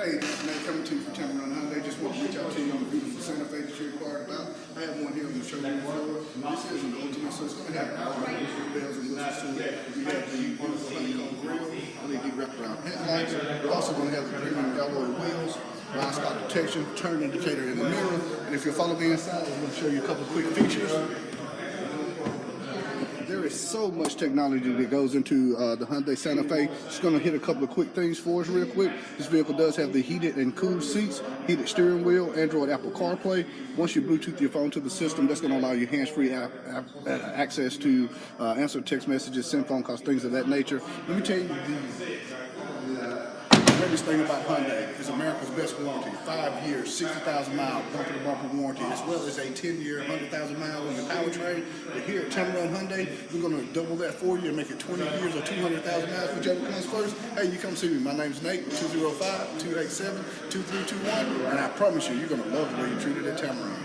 Hey, man, coming to you from Tameron Hyundai. Just want to reach out to you on the beautiful Santa Fe that you inquired about. I have one here on the showroom floor. This is an ultimate, so it's going to have all the bells and whistles to it. We have the beautiful honeycomb grill, LED wraparound headlights. We're also going to have the premium alloy wheels, blind spot detection, turn indicator in the mirror. And if you'll follow me inside, I'm going to show you a couple of quick features. There is so much technology that goes into the Hyundai Santa Fe. Just going to hit a couple of quick things for us real quick. This vehicle does have the heated and cooled seats, heated steering wheel, Android Apple CarPlay. Once you Bluetooth your phone to the system, that's going to allow you hands-free access to answer text messages, send phone calls, things of that nature. Let me tell you the greatest thing about Hyundai is America's best warranty. 5 years, 60,000 mile bumper-to-bumper warranty, as well as a 10-year, 100,000 miles on your powertrain. But here at Tameron Hyundai, we're going to double that for you and make it 20 years or 200,000 miles, whichever comes first. Hey, you come see me. My name's Nate, 205-287-2321, and I promise you, you're going to love the way you're treated at Tameron.